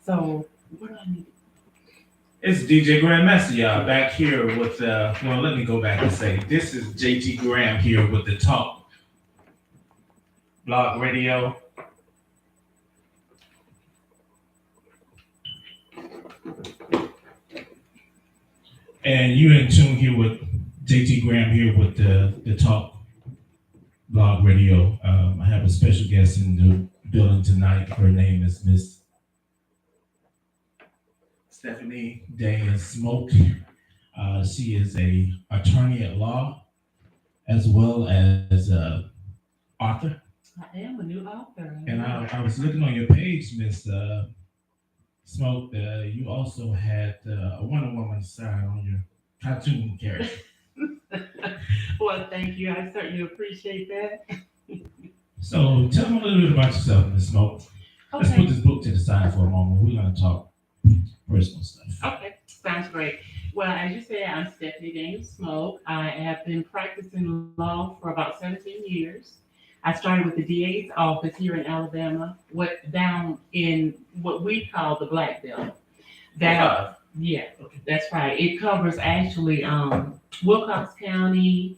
So what do I need? It's DJ Grandmaster, y'all, back here with, well, let me go back and say, this is JT Graham here with the Talk Blog Radio. And you're in tune here with JT Graham here with the Talk Blog Radio. I have a special guest in the building tonight. Her name is Miss Stephanie Day Smoke. She is a attorney at law as well as author. I am a new author. And I was looking on your page, Miss Smoke. You also had a Wonder Woman sign on your cartoon character. Well, thank you. I certainly appreciate that. So tell me a little bit about yourself, Miss Smoke. Let's put Okay. this book to the side for a moment. We're going to talk personal stuff. Okay. Sounds great. Well, as you said, I'm Stephanie Daniels Smoke. I have been practicing law for about 17 years. I started with the DA's office here in Alabama, down in what we call the Black Belt. That, yeah, Okay. that's right. It covers actually Wilcox County,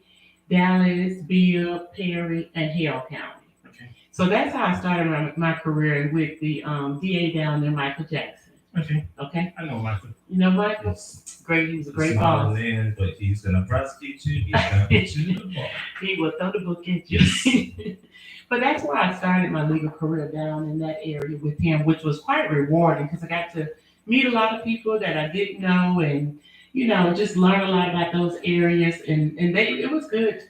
Dallas, Bibb, Perry, and Hale County. Okay. So that's how I started my career with the DA down there, Michael Jackson. Okay. Okay, I know Michael. you know Michael? Yes. Great, he was a great Smiling boss. in, but he's going to prosecute you. He's going to put you in the bar. He will throw the book at you. But that's where I started my legal career down in that area with him, which was quite rewarding because I got to meet a lot of people that I didn't know and, just learn a lot about those areas. And it was good,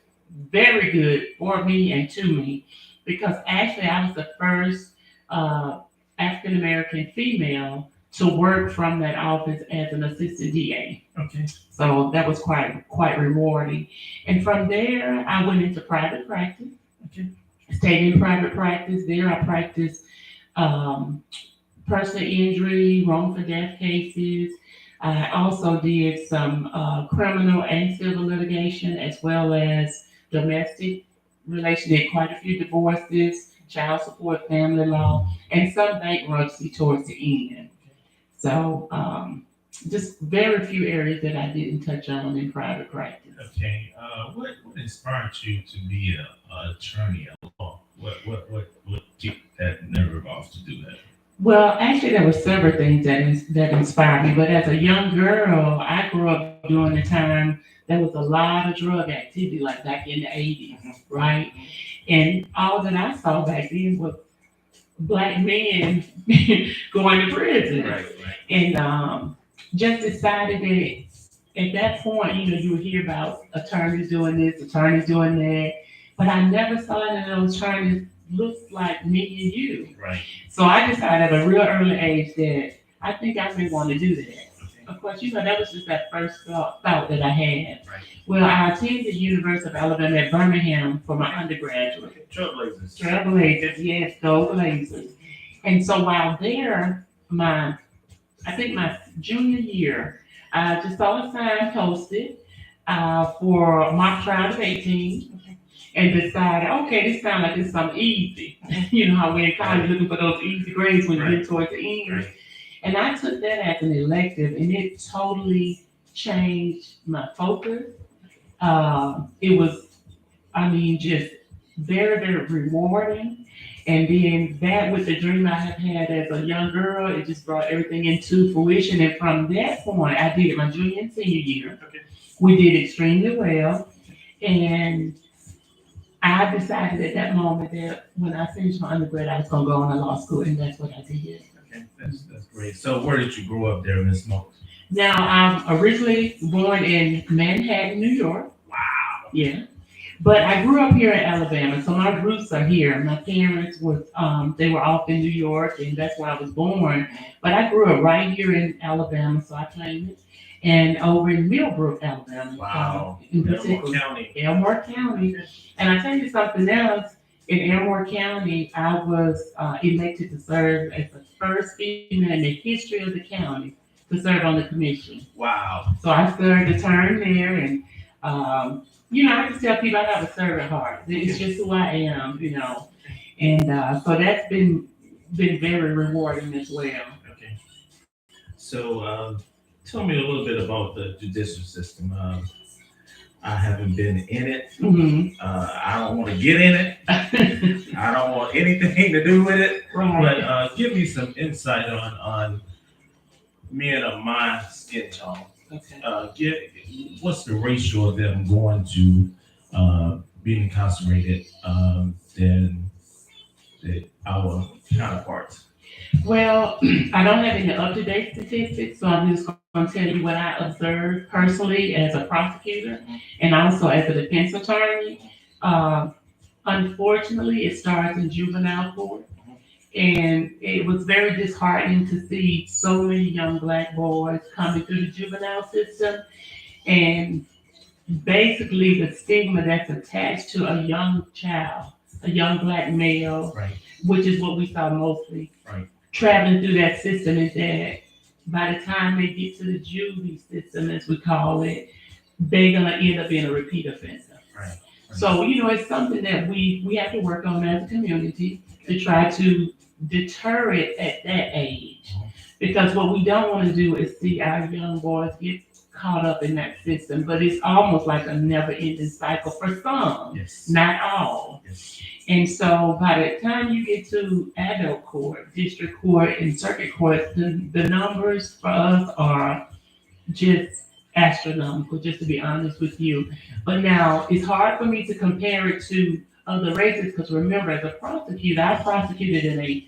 very good for me and to me because actually I was the first African American female to work from that office as an assistant DA. Okay. So that was quite rewarding. And from there, I went into private practice. Okay. Stayed in private practice. There, I practiced personal injury, wrongful death cases. I also did some criminal and civil litigation, as well as domestic relation. Did quite a few divorces, child support, family law, and some bankruptcy towards the end. So, just very few areas that I didn't touch on in private practice. Okay. What inspired you to be an attorney at law? What kicked that nerve off to do that? Well, actually, there were several things that inspired me. But as a young girl, I grew up during the time there was a lot of drug activity, like back in the 80s, right? And all that I saw back then was black men going to prison. Right. And just decided that at that point, you would hear about attorneys doing this, attorneys doing that, but I never saw any of those attorneys look like me and you. Right. So I decided at a real early age that I think I may want to do that. Okay. Of course, that was just that first thought that I had. Right. Well, I attended University of Alabama at Birmingham for my undergraduate. Trailblazers. Trailblazers, yes, go Blazers. And so while there, I think my junior year, I just saw a sign posted for mock trial of 18 and decided, okay, this sounds like it's something easy. You know how we're in college looking for those easy grades when you get towards the end. Right. And I took that as an elective and it totally changed my focus. It was, just very, very rewarding. And then that with the dream I have had as a young girl, it just brought everything into fruition. And from that point, I did it my junior and senior year. Okay. We did extremely well. And I decided at that moment that when I finished my undergrad, I was going to go on to law school. And that's what I did. Okay. That's great. So where did you grow up there, Miss Smoke? Now, I'm originally born in Manhattan, New York. Wow. Yeah. But I grew up here in Alabama, so my roots are here. My parents they were off in New York, and that's where I was born. But I grew up right here in Alabama, so I claim it. And over in Millbrook, Alabama. Wow. In Elmore particular, County. Elmore County. And I tell you something else. In Elmore County, I was elected to serve as the first female in the history of the county to serve on the commission. Wow. So I served a term there, and I just tell people I have a servant heart. It's just who I am. And so that's been very rewarding as well. Okay. So, tell me a little bit about the judicial system. I haven't been in it. Mhm. I don't want to get in it. I don't want anything to do with it. Right. But give me some insight on men of my skin tone. Okay. What's the ratio of them going to being incarcerated than our counterparts? Well, I don't have any up-to-date statistics, so I'm just going to tell you what I observed personally as a prosecutor and also as a defense attorney. Uh, Unfortunately, it starts in juvenile court. And it was very disheartening to see so many young black boys coming through the juvenile system. And basically, the stigma that's attached to a young child, a young black male, Right. which is what we saw mostly Right. traveling through that system, is that by the time they get to the juvie system, as we call it, they're gonna end up being a repeat offender. Right. So, it's something that we have to work on as a community to try to deter it at that age. Because what we don't want to do is see our young boys get caught up in that system. But it's almost like a never ending cycle for some, Yes. not all. Yes. And so by the time you get to adult court, district court, and circuit court, the numbers for us are just astronomical, just to be honest with you. But now it's hard for me to compare it to other races because remember, as a prosecutor, I prosecuted in a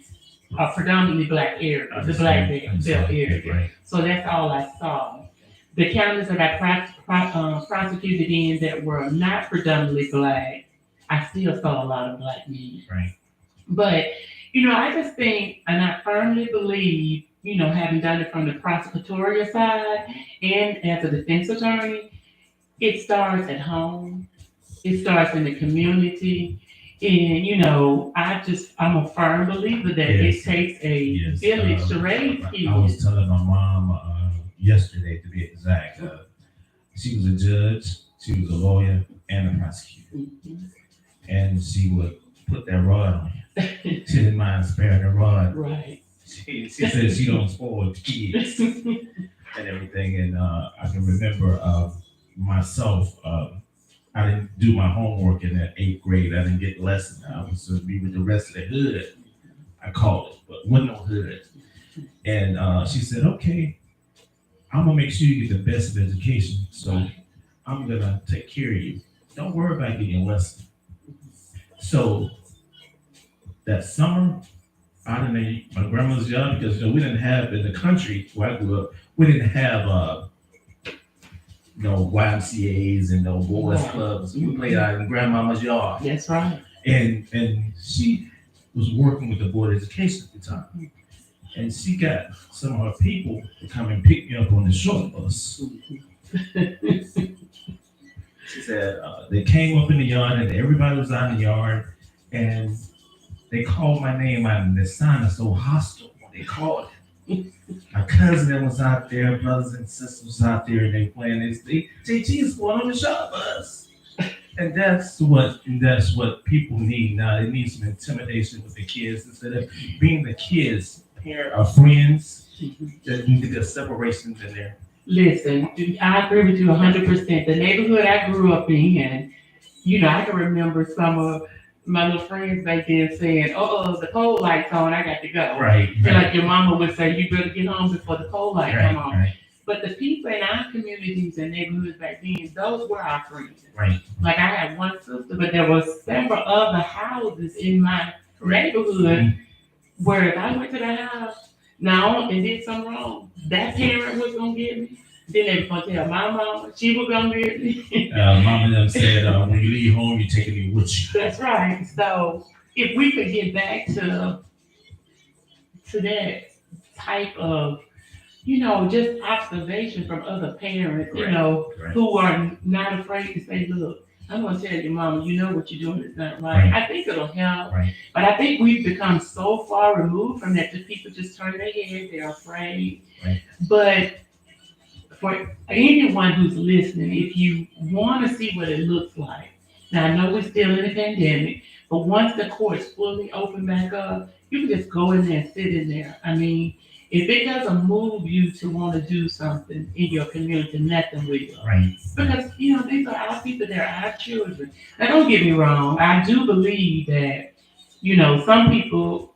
predominantly black area, the black belt area. Right. So that's all I saw. The counties that I prosecuted in that were not predominantly black, I still saw a lot of black men. Right. But, I just think, and I firmly believe, having done it from the prosecutorial side and as a defense attorney, it starts at home. It starts in the community. And, I'm a firm believer that Yes. it takes a Yes. village to raise I was kids. telling my mom yesterday, to be exact. She was a judge, she was a lawyer, and a prosecutor, Mhm. and she would put that rod on you. She didn't mind sparing the rod. Right. She said she don't spoil the kids and everything. And I can remember myself. I didn't do my homework in that 8th grade. I didn't get lessons. I was to be with the rest of the hood. I called it, but wasn't no hood. And she said, "Okay, I'm gonna make sure you get the best of education. So I'm gonna take care of you. Don't worry about getting a lesson." So that summer, I didn't need my grandmother's job because we didn't have in the country where I grew up. We didn't have YMCA's and no boys Right. clubs. We played out in grandmama's yard, That's right. and she was working with the board of education at the time, and she got some of her people to come and pick me up on the short bus. She said they came up in the yard and everybody was out in the yard, and they called my name out, and the sounded so hostile when they called it. My cousin was out there, brothers and sisters was out there, and they playing this. JT is going on the shop bus, and that's what people need now. They need some intimidation with the kids instead of being the kids' parent or friends. There need to be a separation in there. Listen, I agree with you 100%. The neighborhood I grew up in, I can remember some of my little friends back then saying, "Oh, the pole light's on, I got to go." Right. Feel like your mama would say, "You better get home before the pole light come on." Right. But the people in our communities and neighborhoods back then, those were our friends. Right. Like I had one sister, but there was several other houses in my neighborhood where if I went to the house now and did something wrong, that parent was gonna get me. Then they were gonna tell my mama she was gonna get me. Mom and them said, when you leave home, you're taking me with you. That's right. So if we could get back to that type of, just observation from other parents, Right. who are not afraid to say, "Look, I'm gonna tell your mama, what you're doing is not right." Right. I think it'll help. Right. But I think we've become so far removed from that people just turn their head, they're afraid. Right. But for anyone who's listening, if you want to see what it looks like, now I know we're still in a pandemic, but once the courts fully open back up, you can just go in there and sit in there. I mean, If it doesn't move you to want to do something in your community, nothing will. Right. Because, these are our people, they're our children. Now, don't get me wrong, I do believe that, some people,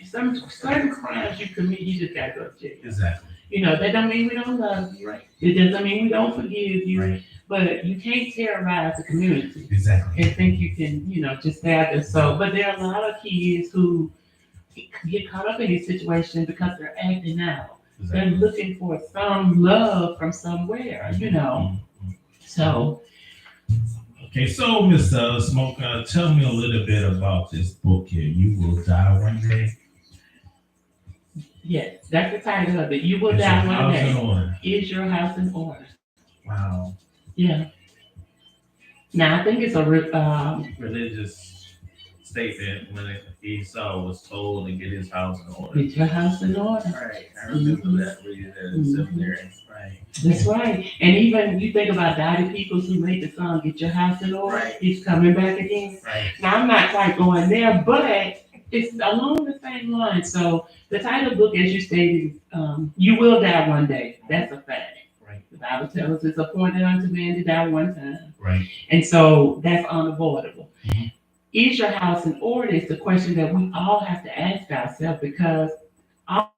some certain crimes you commit, you just gotta go to jail. Exactly. That don't mean we don't love you. Right. It doesn't mean we don't forgive you. Right. But you can't terrorize the community Exactly. and think you can, just have this. So, but there are a lot of kids who get caught up in these situations because they're acting out. They're Exactly. looking for some love from somewhere. So, Okay, so Miss Smoke, tell me a little bit about this book here. You Will Die One Day. yes, that's the title of it. You will Is your die one house in day. order? Is your house in order? Wow. Yeah. Now I think it's Religious statement when Esau was told to get his house in order. get your house in order. Right. I remember that reading that in seminary. Right. That's right. And even you think about Dottie Peoples who made the song "Get Your House in Order." Right. He's coming back again. Right. Now I'm not quite going there, but it's along the same line. So the title of the book, as you stated, "You Will Die One Day." That's a fact. Right. The Bible tells us it's appointed unto man to die one time. Right. And so that's unavoidable. Mhm. Is your house in order is the question that we all have to ask ourselves, because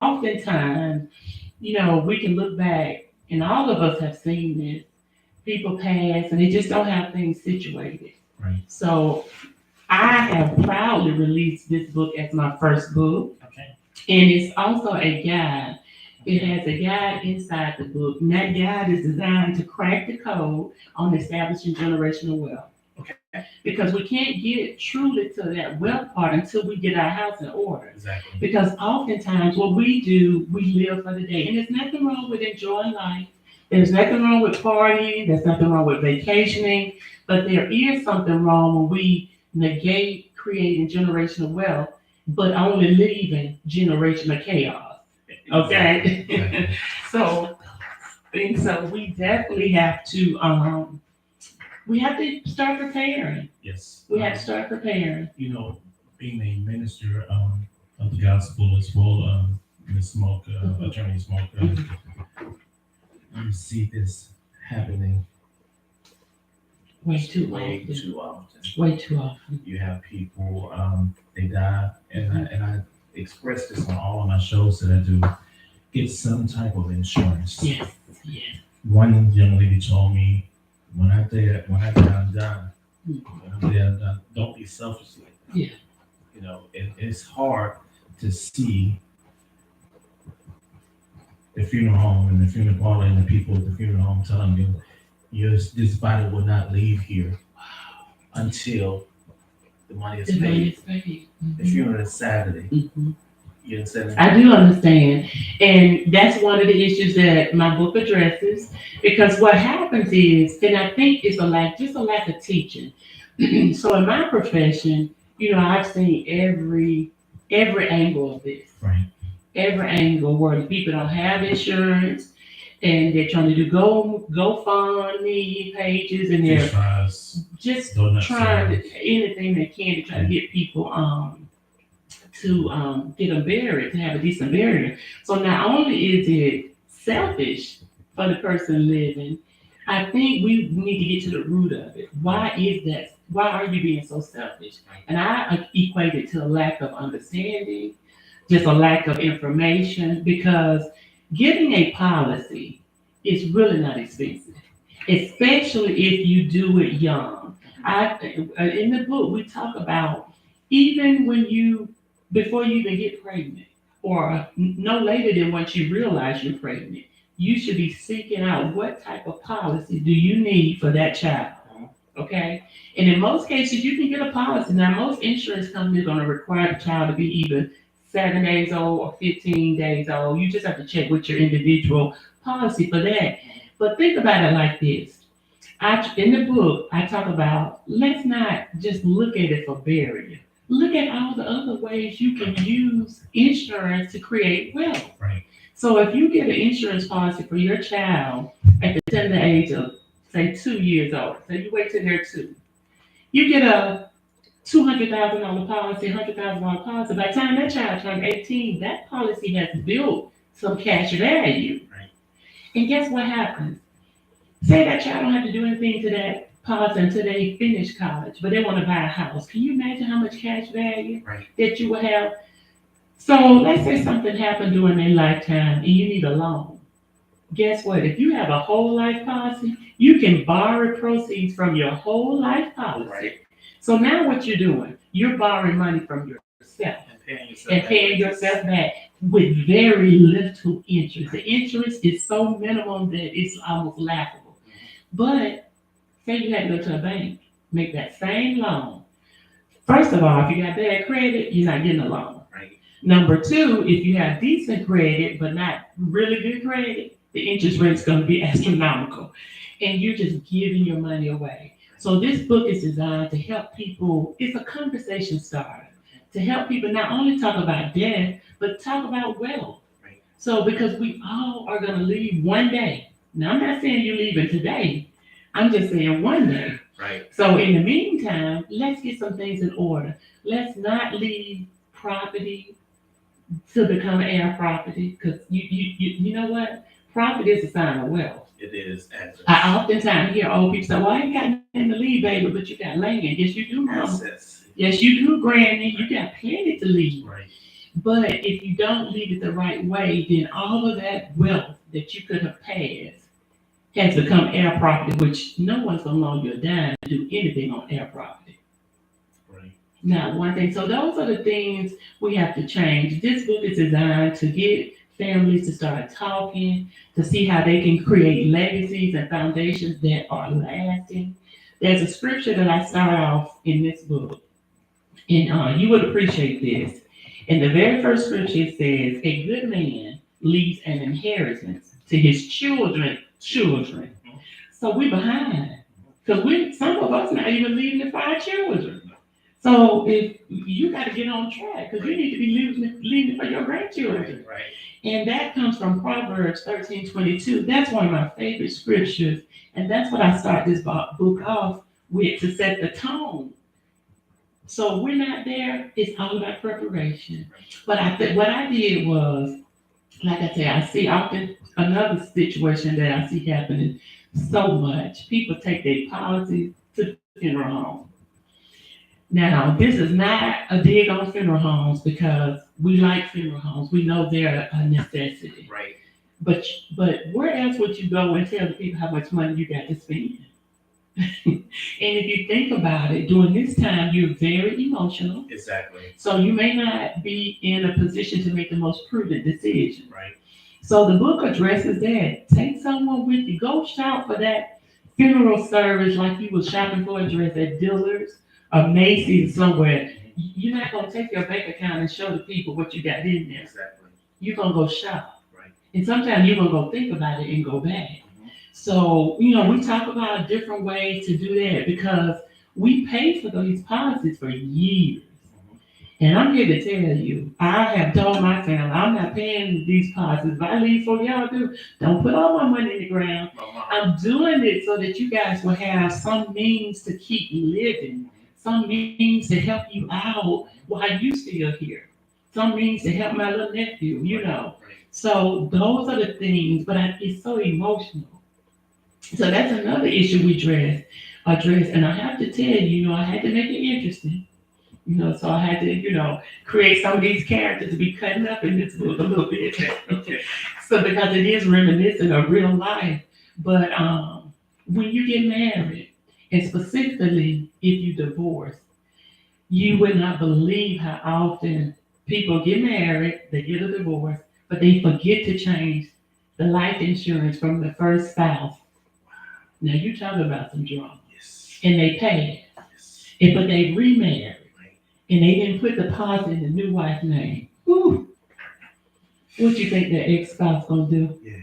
oftentimes, we can look back and all of us have seen this. People pass and they just don't have things situated. Right. So I have proudly released this book as my first book. Okay. And it's also a guide. It has a guide inside the book, and that guide is designed to crack the code on establishing generational wealth. Okay. Because we can't get truly to that wealth part until we get our house in order. Exactly. Because oftentimes what we do, we live for the day. And there's nothing wrong with enjoying life. There's nothing wrong with partying. There's nothing wrong with vacationing. But there is something wrong when we negate creating generational wealth, but only leaving generational chaos. Okay? Exactly. So we definitely have to start preparing. Yes. We have to start preparing. Being a minister of the gospel as well, Ms. Smoke, Attorney Smoke, you see this happening Way too way often. too often. Way too often. You have people, they die, and I express this on all of my shows that I do. Get some type of insurance. Yes. Yes. One young lady told me, when I die, I'm done. When I'm dead, I'm done. Don't be selfish like that. Yeah. It's hard to see the funeral home and the funeral parlor and the people at the funeral home telling you, this body will not leave here until the money is The money paid. is paid. The funeral is Saturday. Mhm. You understand? I do understand. And that's one of the issues that my book addresses. Because what happens is, and I think it's just a lack of teaching. So in my profession, I've seen every angle of this. Right. Every angle where the people don't have insurance and they're trying to do GoFundMe pages and Fish they're fries, just donuts, trying anything they can to try to get people to get them buried, to have a decent burial. So not only is it selfish for the person living, I think we need to get to the root of it. Why is that? Why are you being so selfish? And I equate it to a lack of understanding, just a lack of information, because getting a policy is really not expensive, especially if you do it young. In the book, we talk about even before you even get pregnant, or no later than once you realize you're pregnant, you should be seeking out what type of policy do you need for that child. Okay? And in most cases, you can get a policy. Now, most insurance companies are going to require the child to be either 7 days old or 15 days old. You just have to check with your individual policy for that. But think about it like this. In the book, I talk about, let's not just look at it for burial. Look at all the other ways you can use insurance to create wealth. Right. So if you get an insurance policy for your child at the tender age of, say, 2 years old, so you wait till they're 2, you get a $200,000 policy, $100,000 policy. By the time that child turns 18, that policy has built some cash value. Right. And guess what happens? Say that child don't have to do anything to that policy until they finish college, but they want to buy a house. Can you imagine how much cash value Right. that you will have? So let's say something happened during their lifetime and you need a loan. Guess what? If you have a whole life policy, you can borrow proceeds from your whole life policy. Right. So now what you're doing, you're borrowing money from yourself And paying yourself back with very little interest. The interest is so minimum that it's almost laughable. But say you had to go to a bank, make that same loan. First of all, if you got bad credit, you're not getting a loan. Right. Number two, if you have decent credit but not really good credit, the interest rate's going to be astronomical, and you're just giving your money away. So this book is designed to help people. It's a conversation starter to help people not only talk about death but talk about wealth. Right. So because we all are going to leave one day. Now I'm not saying you're leaving today. I'm just saying one day. Right. So in the meantime, let's get some things in order. Let's not leave property to become heir property, because you know what? Property is a sign of wealth. It is assets. I oftentimes hear old people say, "Well, I ain't got nothing to leave, baby," but you got land. Yes, you do, mama. Assets. Yes, you do, granny. You got plenty to leave. Right. But if you don't leave it the right way, then all of that wealth that you could have passed has become heir property, which no one's gonna loan you a dime to do anything on heir property. Right. Not one thing. So those are the things we have to change. This book is designed to get families to start talking, to see how they can create legacies and foundations that are lasting. There's a scripture that I start off in this book, and you would appreciate this. In the very first scripture, it says, "A good man leaves an inheritance to his children." So we're behind, because some of us not even leaving it for our children. So if you got to get on track, because you need to be leaving it for your grandchildren. Right. And that comes from Proverbs 13:22. That's one of my favorite scriptures. And that's what I start this book off with, to set the tone. So we're not there. It's all about preparation. But what I did was, like I said, I see often another situation that I see happening so much. People take their policies to the funeral home. Now, this is not a dig on funeral homes, because we like funeral homes. We know they're a necessity. Right. But where else would you go and tell the people how much money you got to spend? And if you think about it, during this time, you're very emotional. Exactly. So you may not be in a position to make the most prudent decision. Right. So the book addresses that. Take someone with you. Go shop for that funeral service like you was shopping for a dress at Dillard's or Macy's somewhere. You're not going to take your bank account and show the people what you got in there. Exactly. You're going to go shop. Right. And sometimes you're going to go think about it and go back. So, we talk about a different way to do that, because we paid for these policies for years. And I'm here to tell you, I have told my family, I'm not paying these policies. If I leave for y'all do, don't put all my money in the ground. I'm doing it so that you guys will have some means to keep living, some means to help you out while you still here, some means to help my little nephew, Right. So those are the things, but it's so emotional. So that's another issue we address, and I have to tell you, I had to make it interesting. So I had to, create some of these characters to be cutting up in this book a little bit. Okay. So because it is reminiscent of real life. But when you get married, and specifically if you divorce, you would not believe how often people get married, they get a divorce, but they forget to change the life insurance from the first spouse. Now you talking about some drama. Yes. And they pay it. Yes. But they remarried. Right. And they didn't put the policy in the new wife's name. Whew. What you think that ex-spouse gonna do? Yeah.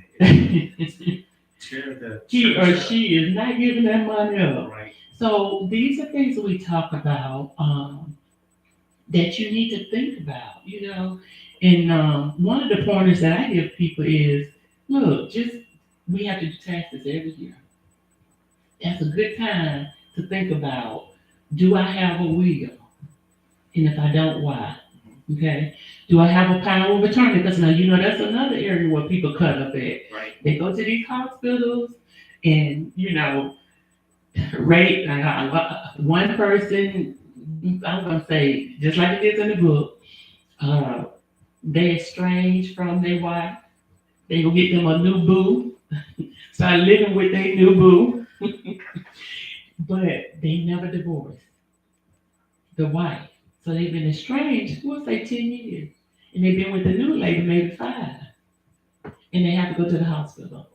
He or she is not giving that money up. Right. So these are things that we talk about that you need to think about, And one of the pointers that I give people is, look, we have to do taxes every year. That's a good time to think about, do I have a will? And if I don't, why? Okay. Do I have a power of attorney? Because now you know that's another area where people cut up at. Right. They go to these hospitals and rate one person. I'm gonna say just like it is in the book. Uh, they estranged from their wife. They go get them a new boo. Start living with their new boo, but they never divorced the wife. So they've been estranged. We'll say 10 years, and they've been with the new lady maybe 5, and they have to go to the hospital.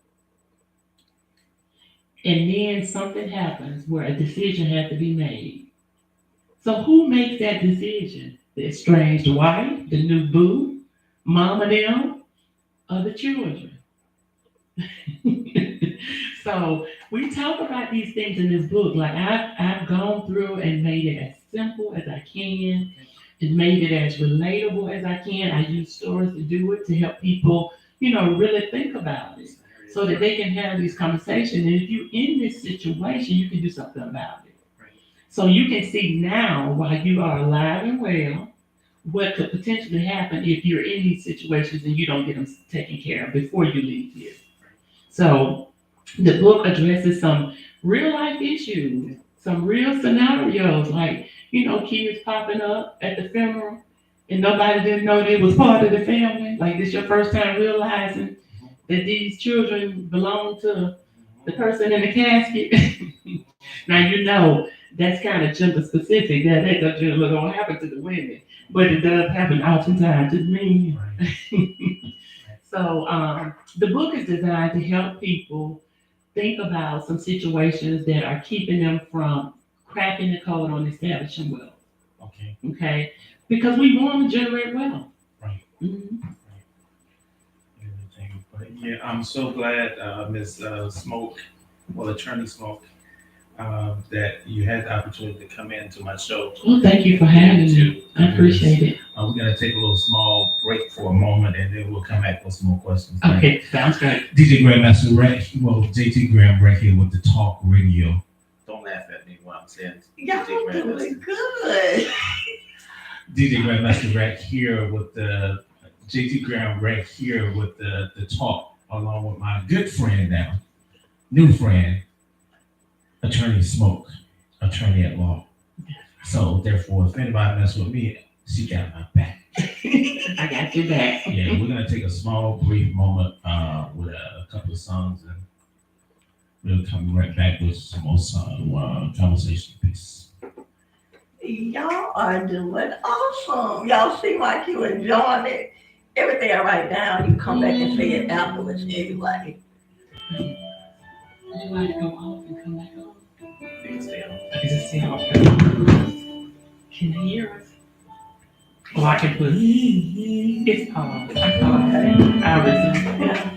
And then something happens where a decision has to be made. So who makes that decision? The estranged wife, the new boo, mama them, or the children? So we talk about these things in this book. Like I've gone through and made it as simple as I can and made it as relatable as I can. I use stories to do it to help people, really think about it so that they can have these conversations. And if you're in this situation, you can do something about it. Right. So you can see now while you are alive and well, what could potentially happen if you're in these situations and you don't get them taken care of before you leave here. So the book addresses some real life issues, some real scenarios, like, kids popping up at the funeral and nobody didn't know they was part of the family. Like this your first time realizing that these children belong to the person in the casket. Now that's kind of gender specific. That don't happen to the women, but it does happen oftentimes to the men. Right. So the book is designed to help people think about some situations that are keeping them from cracking the code on establishing wealth. Okay. Okay, because we want to generate wealth. Right. Mhm. Everything. But yeah, I'm so glad, Ms. Smoke, Attorney Smoke, that you had the opportunity to come into my show. Well, thank you for having me. I appreciate it. We're going to take a little small break for a moment, and then we'll come back with some more questions. Okay, sounds great. DJ Grandmaster Rack, JT Graham Rack here with the Talk Radio. Don't laugh at me while I'm saying Y'all DJ doing Grandmaster. good. DJ Grandmaster Rack here with the JT Graham Rack here with the Talk, along with my good friend now, new friend, Attorney Smoke, attorney at law. So therefore, if anybody mess with me, she got my back. I got your back. Yeah, we're gonna take a small, brief moment with a couple of songs, and we'll come right back with some more conversation. Peace. Y'all are doing awesome. Y'all seem like you enjoying it. Everything I write down, you come back and say it afterwards anyway. You want to go off and come back on? You can stay on. I can just see how can they hear us? Or I can put it's paused. I resume. Yeah.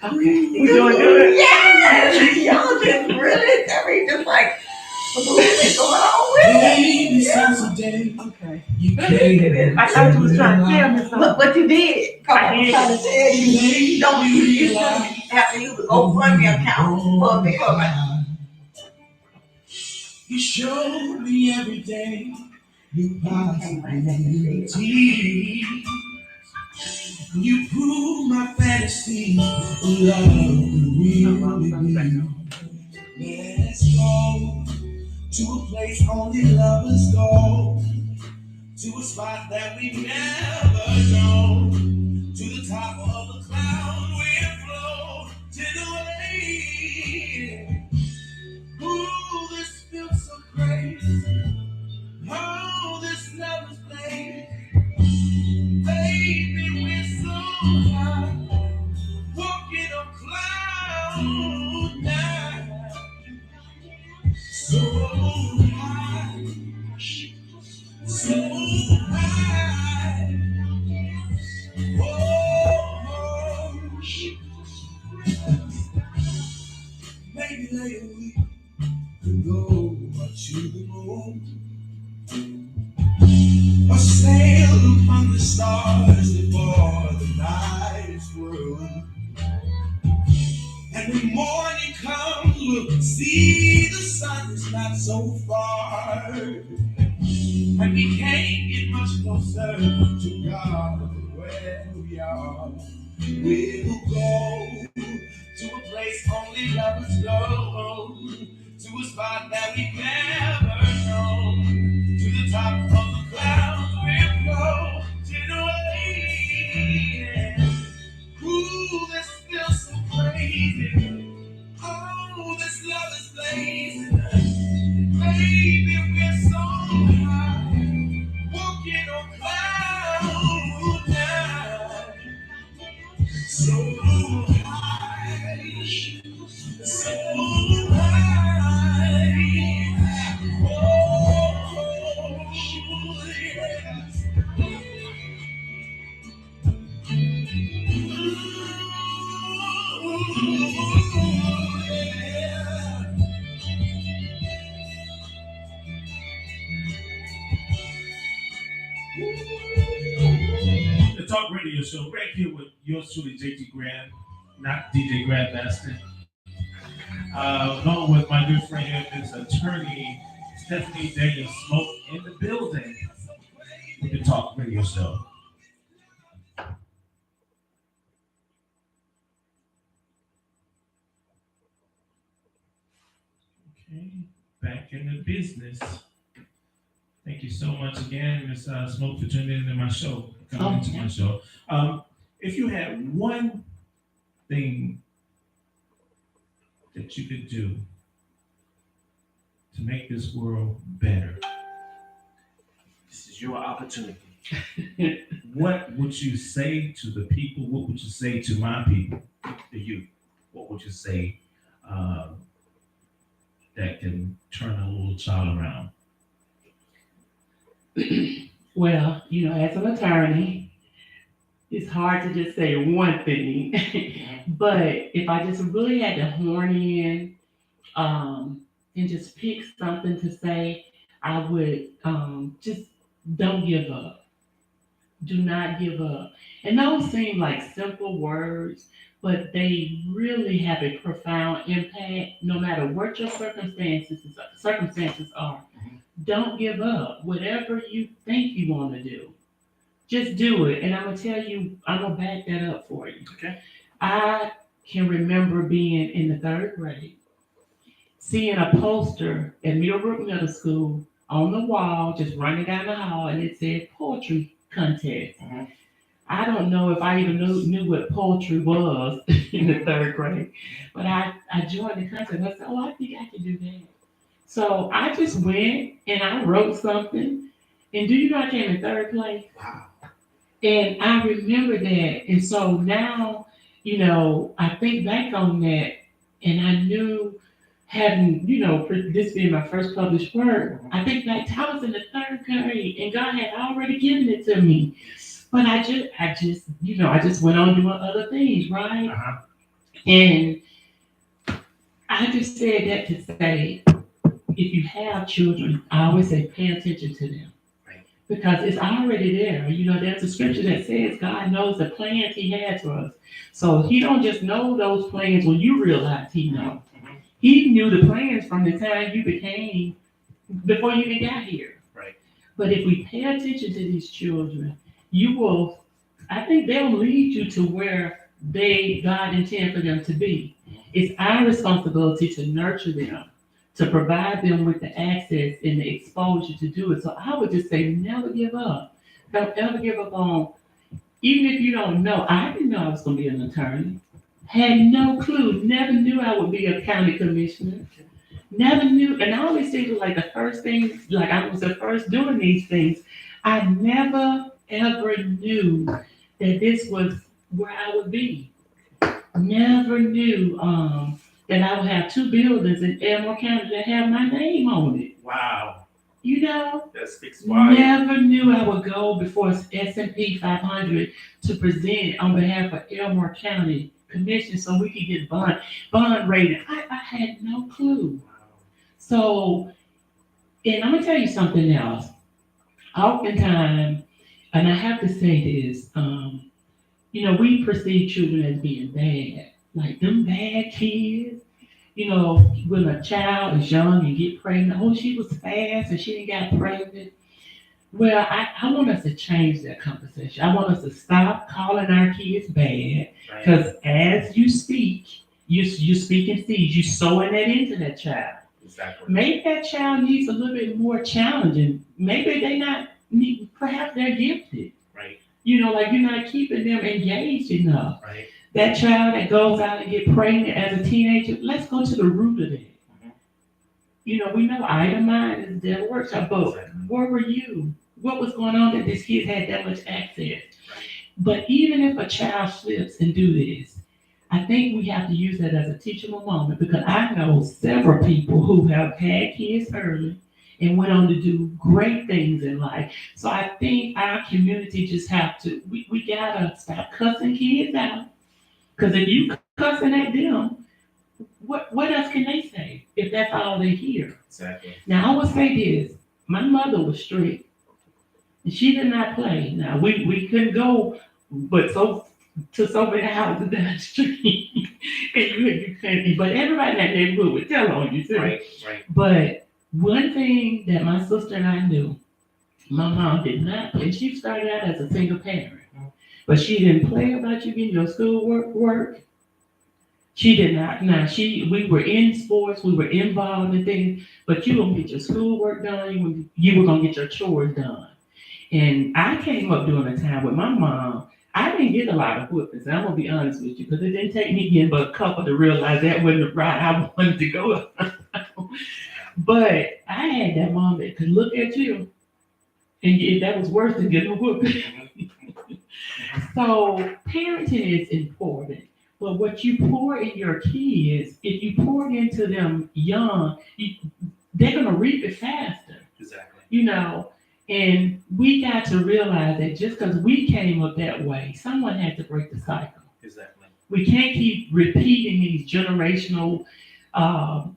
Okay. We doing good? Yes! Y'all just really, just like, what's going on with it? Okay. I thought you was trying to tell me something. Look what you did. Come I on, I'm did. trying to tell you. Don't you have to use a GoFundMe account for a big one. You showed me everything you possibly see. You prove my fantasy of love really. Let's go to a place only lovers go, to a spot that we never known, to the top of a cloud we'll float to the way. Ooh, this feels so great. Oh, this love is played. Baby, we're so high, walking on cloud nine. So high, so high. Oh, maybe later we could go to the moon, or sail among the stars before the night is through. And when morning comes, we'll see the sun is not so far. And And we can't get much closer to God where we are. We'll go to a place only lovers go, to a spot that we've never known, to the top of the clouds we'll go, away. Yeah. Ooh, this feels so crazy. Oh, this love is blazing. Baby, we're so high, walking on cloud nine. So high, so high. Oh, yeah. The Talk Radio Show, right here with yours truly, JT Graham, not DJ Grandmaster. Along with my good friend here, Ms. Attorney Stephanie Daniel Smoke in the building with the Talk Radio Show. Okay, back in the business. Thank you so much again, Ms. Smoke, for tuning into my show, coming into my show. If you had one thing that you could do to make this world better, this is your opportunity. What would you say to the people? What would you say to my people, the youth? What would you say that can turn a little child around? Well, as an attorney, it's hard to just say one thing. But if I just really had to horn in and just pick something to say, I would just don't give up. Do not give up. And those seem like simple words, but they really have a profound impact no matter what your circumstances are. Don't give up. Whatever you think you want to do, just do it. And I'm going to tell you, I'm going to back that up for you. Okay. I can remember being in the 3rd grade, seeing a poster at Middlebrook Middle School on the wall, just running down the hall, and it said poetry contest. Mhm. I don't know if I even knew what poetry was in the 3rd grade, but I joined the contest. I said, I think I can do that. So I just went and I wrote something. And do you know I came in 3rd place? Wow. And I remember that. And so now, I think back on that and I knew having, this being my first published work, I think back I was in the 3rd grade and God had already given it to me. But I just went on doing other things, right? Uh-huh. And I just said that to say, if you have children, I always say pay attention to them. Right. Because it's already there. There's a scripture that says God knows the plans he has for us. So he don't just know those plans when you realize he knows. Mhm. He knew the plans from the time you before you even got here. Right. But if we pay attention to these children, I think they'll lead you to where God intended for them to be. It's our responsibility to nurture them, to provide them with the access and the exposure to do it. So I would just say, never give up. Don't ever give up on, even if you don't know. I didn't know I was going to be an attorney. Had no clue. Never knew I would be a county commissioner. Never knew. And I always say like the first thing, like I was the first doing these things. I never ever knew that this was where I would be. Never knew that I would have 2 buildings in Elmore County that have my name on it. Wow. That speaks volumes. Never knew I would go before S&P 500 to present on behalf of Elmore County Commission so we could get bond rating. I had no clue. So, and I'm gonna tell you something else. Oftentimes, and I have to say this, we perceive children as being bad, like them bad kids. When a child is young and get pregnant, she was fast and she didn't get pregnant. Well, I want us to change that conversation. I want us to stop calling our kids bad, Right. because as you speak, you speaking seeds, you sowing that into that child. Exactly. Maybe that child needs a little bit more challenging. Maybe they not need, perhaps they're gifted. Right. Like you're not keeping them engaged enough. Right. That child that goes out and get pregnant as a teenager, let's go to the root of that. We know item mind is their workshop, but Exactly. where were you? What was going on that this kid had that much access? Right. But even if a child slips and do this, I think we have to use that as a teachable moment, because I know several people who have had kids early and went on to do great things in life. So I think our community just have to, we gotta stop cussing kids out. Because if you cussing at them, what else can they say if that's all they hear? Exactly. Now I would say this: my mother was strict, and she did not play. Now we couldn't go, but so many houses down the street, and you couldn't. But everybody in that neighborhood would tell on you too. Right. Right. But one thing that my sister and I knew, my mom did not play. She started out as a single parent, but she didn't play about you getting your schoolwork work. She did not. Now we were in sports, we were involved in things, but you gonna get your schoolwork done. You were gonna get your chores done. And I came up during a time with my mom. I didn't get a lot of whoopings. I'm gonna be honest with you, because it didn't take me getting but a couple to realize that wasn't the route I wanted to go. But I had that mom that could look at you, and that was worse than getting a whooping. So parenting is important. But what you pour in your kids, if you pour it into them young, they're gonna reap it faster. Exactly. And we got to realize that just because we came up that way, someone had to break the cycle. Exactly. We can't keep repeating these generational uh,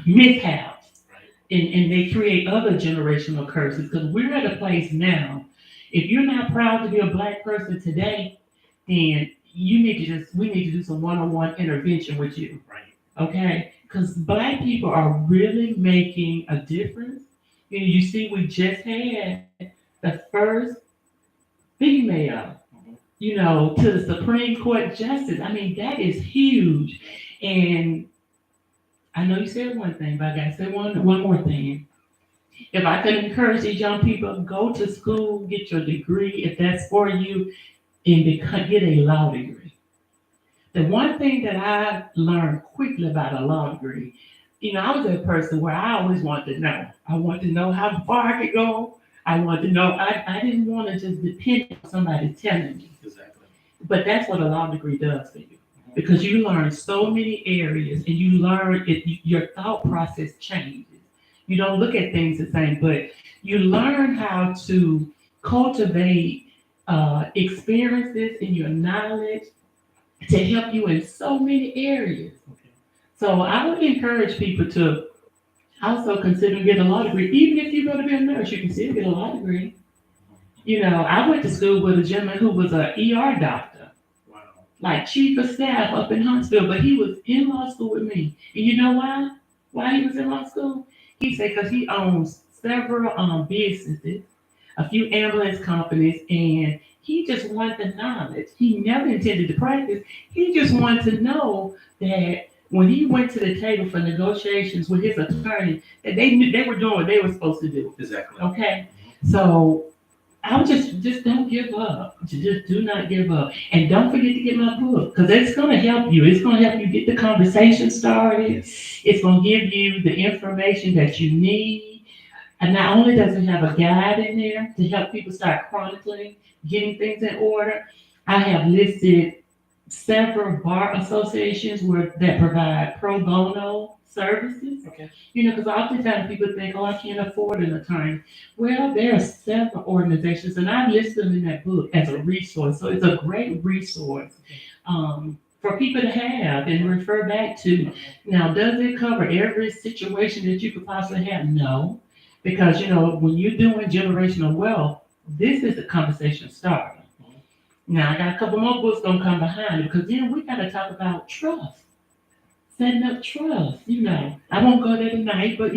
mishaps, Right. and they create other generational curses. Because we're at a place now, if you're not proud to be a Black person today, then we need to do some one-on-one intervention with you, Right. okay? Because Black people are really making a difference. You see, we just had the first female, to the Supreme Court justice. I mean, that is huge. And I know you said one thing, but I gotta say one more thing. If I could encourage these young people, go to school, get your degree, if that's for you, and get a law degree. The one thing that I learned quickly about a law degree, I was that person where I always wanted to know. I wanted to know how far I could go. I wanted to know. I didn't want to just depend on somebody telling me. Exactly. But that's what a law degree does for you, because you learn so many areas, and you learn it. Your thought process changes. You don't look at things the same, but you learn how to cultivate experiences in your knowledge to help you in so many areas. Okay. So I would encourage people to also consider getting a law degree. Even if you're going to be a nurse, you can still get a law degree. I went to school with a gentleman who was an ER doctor, Wow. like chief of staff up in Huntsville, but he was in law school with me. And you know why? Why he was in law school? He said because he owns several businesses, a few ambulance companies, and he just wanted the knowledge. He never intended to practice. He just wanted to know that when he went to the table for negotiations with his attorney, that they knew they were doing what they were supposed to do. Exactly. Okay, so I would just don't give up. Just do not give up, and don't forget to get my book, because it's going to help you. It's going to help you get the conversation started. Yes. It's going to give you the information that you need. And not only does it have a guide in there to help people start chronicling, getting things in order, I have listed several bar associations that provide pro bono services. Okay. Because oftentimes people think, oh, I can't afford an attorney. Well, there are several organizations, and I list them in that book as a resource. So it's a great resource for people to have and refer back to. Now, does it cover every situation that you could possibly have? No. Because, when you're doing generational wealth, this is the conversation starter. Now, I got a couple more books going to come behind it, because then we got to talk about trust. setting up trust. I won't go there tonight, but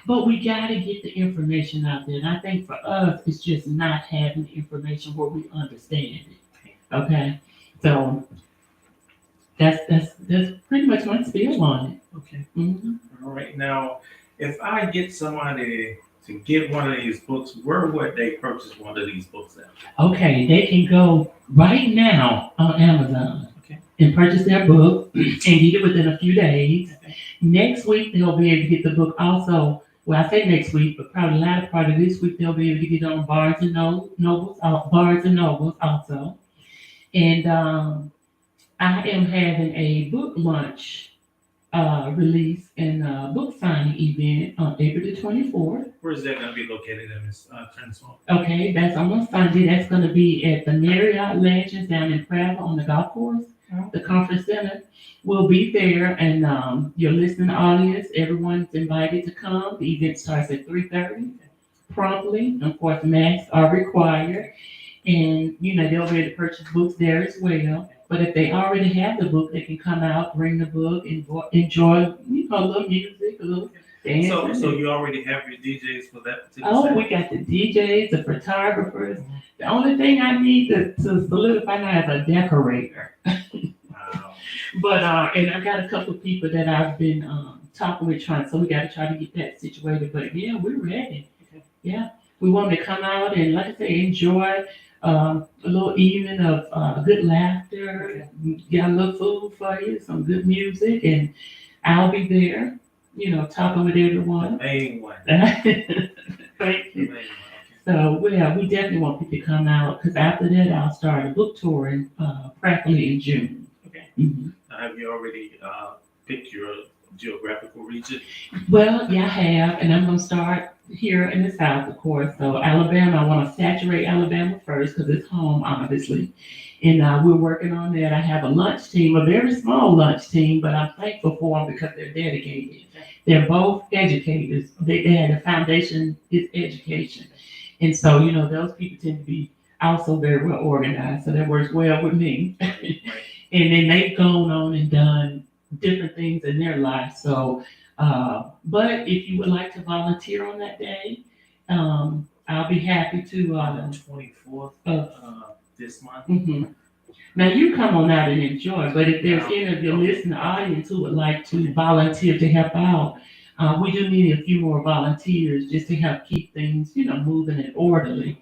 but we got to get the information out there. And I think for us, it's just not having the information where we understand it. Okay, so that's pretty much my spiel on it. Okay. Mhm. All right. Now, if I get somebody to get one of these books, where would they purchase one of these books at? Okay, they can go right now on Amazon Okay. and purchase their book and get it within a few days. Okay. Next week, they'll be able to get the book also. Well, I say next week, but probably the latter part of this week, they'll be able to get it on Barnes and Nobles also. And I am having a book launch release and book signing event on April the 24th. Where is that going to be located in Miss Transform? Okay, that's on a Sunday. That's going to be at the Marriott Legends down in Prattville on the golf course. The conference center will be there, and your listening audience, everyone's invited to come. The event starts at 3:30 promptly. Of course, masks are required, and they'll be able to purchase books there as well. But if they already have the book, they can come out, bring the book, and enjoy a little music, a little dance. So you already have your DJs for that particular Oh, set? we got the DJs, the photographers. The only thing I need to solidify now is a decorator. Wow. But and I got a couple of people that I've been talking with, so we got to try to get that situated. But yeah, we're ready. Yeah, we want to come out and, like I say, enjoy a little evening of good laughter. Got a little food for you, some good music, and I'll be there. Talking with everyone. Main one. Thank The you. main one. So, well, we definitely want people to come out because after that, I'll start a book tour in practically in June. Okay. Mhm. Now, have you already picked your geographical region? Well, yeah, I have, and I'm going to start here in the South, of course. So, Alabama, I want to saturate Alabama first because it's home, obviously. And we're working on that. I have a lunch team, a very small lunch team, but I'm thankful for them because they're dedicated. They're both educators. They had a foundation is education. And so, those people tend to be also very well organized. So that works well with me. Right. And then they've gone on and done different things in their life. So, but if you would like to volunteer on that day, I'll be happy to. On the 24th this month. Mhm. Now you come on out and enjoy, but if there's any of your listening audience who would like to volunteer to help out, we do need a few more volunteers just to help keep things, moving and orderly.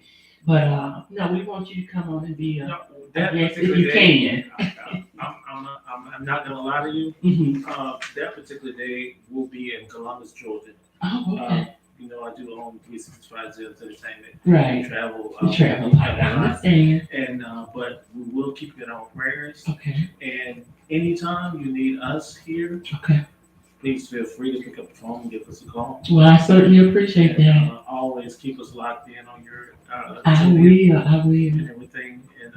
But no, we want you to come on and be a No, that yes, if particular you day, can. I'm not gonna lie to you. Mhm. That particular day will be in Columbus, Georgia. Oh, okay. I do own 365 Zills Entertainment. Right. Travel. We travel. I understand. And but we will keep you in our prayers. Okay. And anytime you need us here, Okay. please feel free to pick up the phone and give us a call. Well, I certainly appreciate And, that. always keep us locked in on your I TV will. I will. and everything. And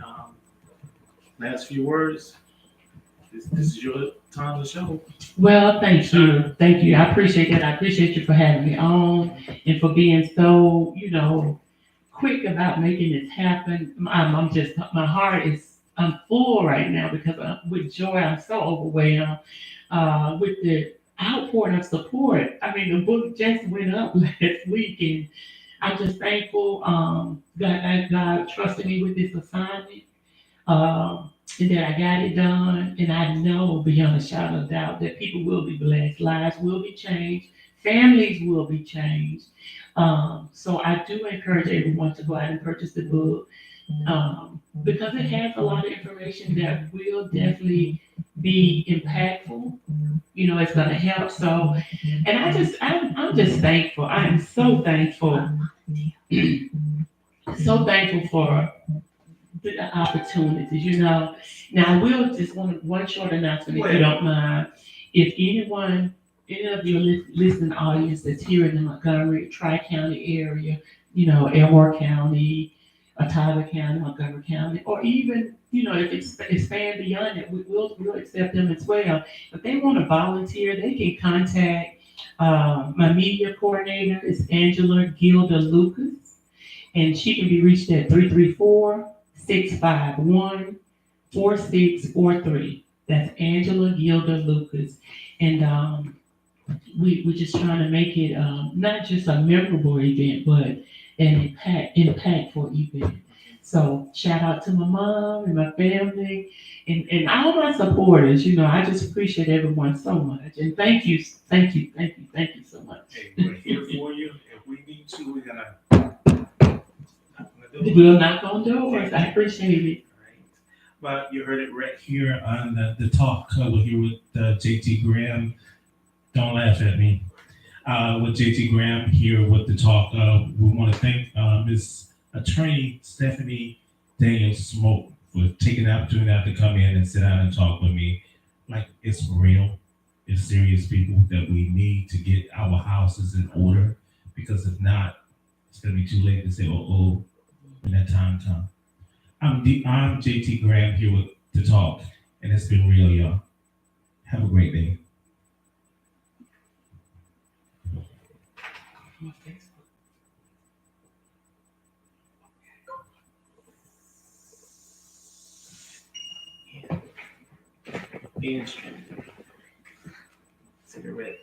last few words. This is your time to show. Well, thank you. Thank you. I appreciate that. I appreciate you for having me on and for being so, quick about making this happen. My heart is, I'm full right now because with joy, I'm so overwhelmed with the outpouring of support. I mean, the book just went up last week and I'm just thankful God trusted me with this assignment. And that I got it done, and I know beyond a shadow of doubt that people will be blessed, lives will be changed, families will be changed. So I do encourage everyone to go out and purchase the book because it has a lot of information that will definitely be impactful. It's going to help. So, and I'm just thankful. I am so thankful, so thankful for the opportunities, Now, I will just want one short announcement, if you don't mind. If any of your listening audience that's here in the Montgomery Tri-County area, Elmore County, Ottawa County, Montgomery County, or even, if it's expand beyond it, we'll accept them as well. If they want to volunteer, they can contact my media coordinator, is Angela Gilda Lucas, and she can be reached at 334-651-4643. That's Angela Gilda Lucas. And we're just trying to make it not just a memorable event, but an impactful event. So shout out to my mom and my family and all my supporters. You know, I just appreciate everyone so much. And thank you, thank you, thank you, thank you so much. Hey, we're here for you. If we need to, we're gonna knock on the door. We'll knock on doors. I appreciate it. Right. But you heard it right here on the talk. We're here with JT Graham. Don't laugh at me. With JT Graham here with the talk. We want to thank Ms. Attorney Stephanie Daniels Smoke for taking the opportunity to come in and sit down and talk with me. Like, it's for real. It's serious, people, that we need to get our houses in order, because if not, it's gonna be too late to say, oh, when that time comes. I'm JT Graham here with the talk, and it's been real, y'all. Have a great day. Cigarette.